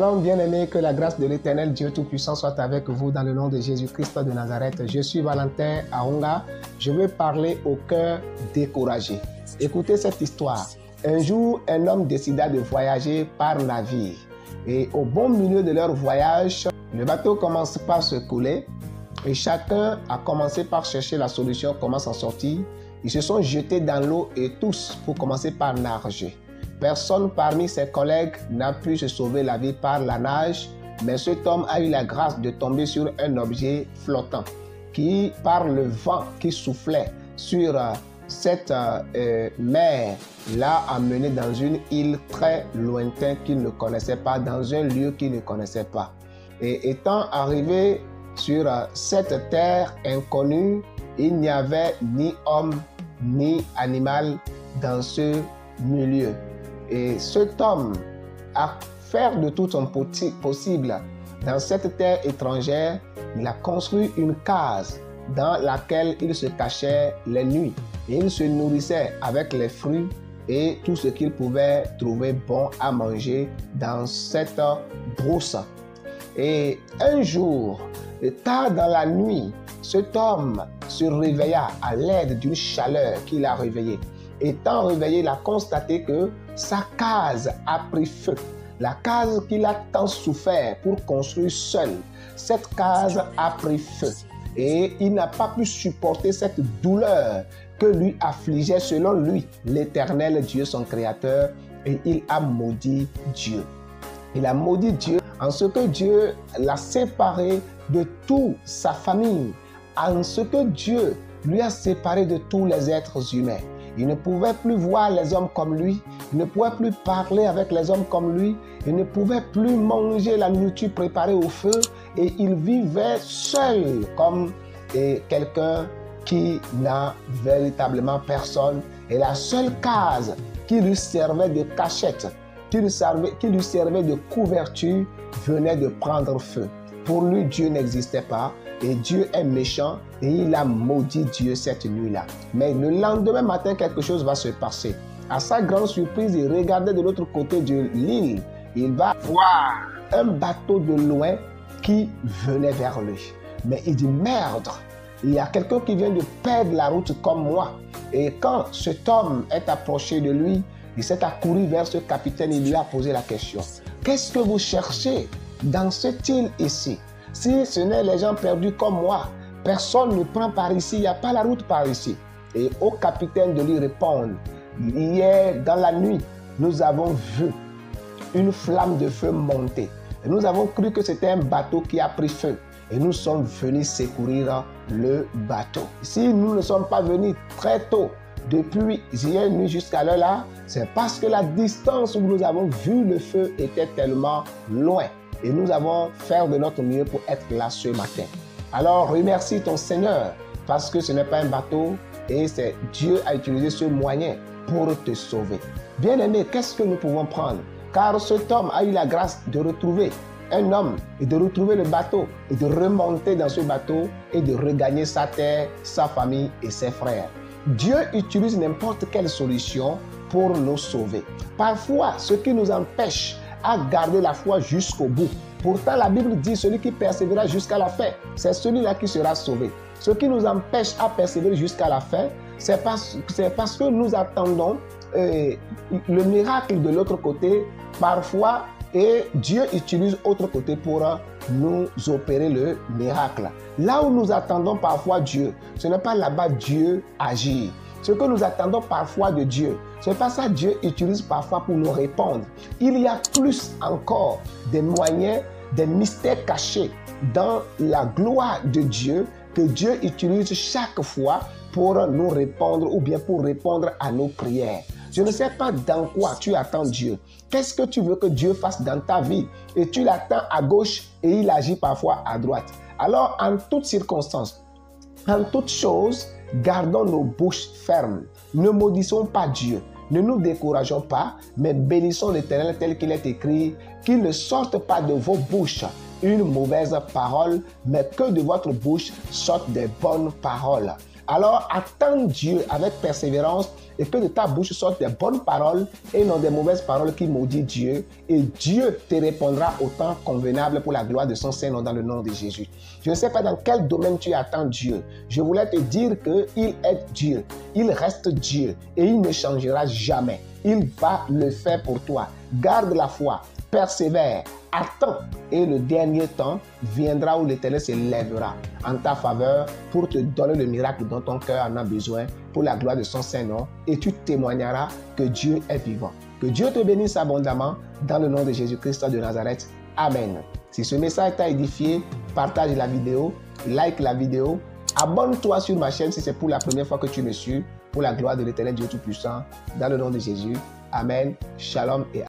Shalom bien-aimés, que la grâce de l'Éternel Dieu Tout-Puissant soit avec vous dans le nom de Jésus-Christ de Nazareth. Je suis Valentin Aonga, je veux parler au cœur découragé. Écoutez cette histoire. Un jour, un homme décida de voyager par navire. Et au bon milieu de leur voyage, le bateau commence par se couler et chacun a commencé par chercher la solution, comment s'en sortir. Ils se sont jetés dans l'eau et tous, pour commencer par nager. Personne parmi ses collègues n'a pu se sauver la vie par la nage, mais cet homme a eu la grâce de tomber sur un objet flottant qui, par le vent qui soufflait sur cette mer, l'a amené dans une île très lointaine qu'il ne connaissait pas, dans un lieu qu'il ne connaissait pas. Et étant arrivé sur cette terre inconnue, il n'y avait ni homme ni animal dans ce milieu. Et cet homme a fait de tout son possible dans cette terre étrangère. Il a construit une case dans laquelle il se cachait les nuits et il se nourrissait avec les fruits et tout ce qu'il pouvait trouver bon à manger dans cette brousse. Et un jour, tard dans la nuit, cet homme se réveilla à l'aide d'une chaleur qui l'a réveillé. Étant réveillé, il a constaté que sa case a pris feu. La case qu'il a tant souffert pour construire seul, cette case a pris feu. Et il n'a pas pu supporter cette douleur que lui affligeait selon lui l'Éternel Dieu, son Créateur, et il a maudit Dieu. Il a maudit Dieu en ce que Dieu l'a séparé de toute sa famille, en ce que Dieu lui a séparé de tous les êtres humains. Il ne pouvait plus voir les hommes comme lui, il ne pouvait plus parler avec les hommes comme lui, il ne pouvait plus manger la nourriture préparée au feu et il vivait seul comme quelqu'un qui n'a véritablement personne. Et la seule case qui lui servait de cachette, qui lui servait de couverture, venait de prendre feu. Pour lui, Dieu n'existait pas. Et Dieu est méchant et il a maudit Dieu cette nuit-là. Mais le lendemain matin, quelque chose va se passer. À sa grande surprise, il regardait de l'autre côté de l'île. Il va voir un bateau de loin qui venait vers lui. Mais il dit, merde, il y a quelqu'un qui vient de perdre la route comme moi. Et quand cet homme est approché de lui, il s'est accouru vers ce capitaine et il lui a posé la question. Qu'est-ce que vous cherchez dans cette île ici? Si ce n'est les gens perdus comme moi, personne ne prend par ici, il n'y a pas la route par ici. Et au capitaine de lui répondre, hier dans la nuit, nous avons vu une flamme de feu monter. Et nous avons cru que c'était un bateau qui a pris feu. Et nous sommes venus secourir le bateau. Si nous ne sommes pas venus très tôt, depuis hier nuit jusqu'à l'heure là, c'est parce que la distance où nous avons vu le feu était tellement loin. Et nous avons fait de notre mieux pour être là ce matin. Alors remercie ton Seigneur parce que ce n'est pas un bateau et c'est Dieu a utilisé ce moyen pour te sauver. Bien-aimé, qu'est-ce que nous pouvons prendre? Car cet homme a eu la grâce de retrouver un homme et de retrouver le bateau et de remonter dans ce bateau et de regagner sa terre, sa famille et ses frères. Dieu utilise n'importe quelle solution pour nous sauver. Parfois, ce qui nous empêche à garder la foi jusqu'au bout. Pourtant, la Bible dit celui qui persévérera jusqu'à la fin, c'est celui-là qui sera sauvé. Ce qui nous empêche à persévérer jusqu'à la fin, c'est parce que nous attendons le miracle de l'autre côté parfois et Dieu utilise l'autre côté pour nous opérer le miracle. Là où nous attendons parfois Dieu, ce n'est pas là-bas Dieu agit. Ce que nous attendons parfois de Dieu, c'est pas ça Dieu utilise parfois pour nous répondre. Il y a plus encore des moyens, des mystères cachés dans la gloire de Dieu que Dieu utilise chaque fois pour nous répondre ou bien pour répondre à nos prières. Je ne sais pas dans quoi tu attends Dieu. Qu'est-ce que tu veux que Dieu fasse dans ta vie? Et tu l'attends à gauche et il agit parfois à droite. Alors, en toutes circonstances, en toutes choses, gardons nos bouches fermes. Ne maudissons pas Dieu. Ne nous décourageons pas, mais bénissons l'Éternel tel qu'il est écrit, qu'il ne sorte pas de vos bouches une mauvaise parole, mais que de votre bouche sortent des bonnes paroles. Alors attends Dieu avec persévérance et que de ta bouche sortent des bonnes paroles et non des mauvaises paroles qui maudit Dieu. Et Dieu te répondra au temps convenable pour la gloire de son Saint-Nom dans le nom de Jésus. Je ne sais pas dans quel domaine tu attends Dieu. Je voulais te dire qu'il est Dieu, il reste Dieu et il ne changera jamais. Il va le faire pour toi. Garde la foi, persévère, attends et le dernier temps viendra où l'Éternel se lèvera en ta faveur pour te donner le miracle dont ton cœur en a besoin pour la gloire de son Saint-Nom et tu témoigneras que Dieu est vivant. Que Dieu te bénisse abondamment dans le nom de Jésus-Christ de Nazareth. Amen. Si ce message t'a édifié, partage la vidéo, like la vidéo, abonne-toi sur ma chaîne si c'est pour la première fois que tu me suis, pour la gloire de l'Éternel Dieu Tout-Puissant, dans le nom de Jésus. Amen. Shalom et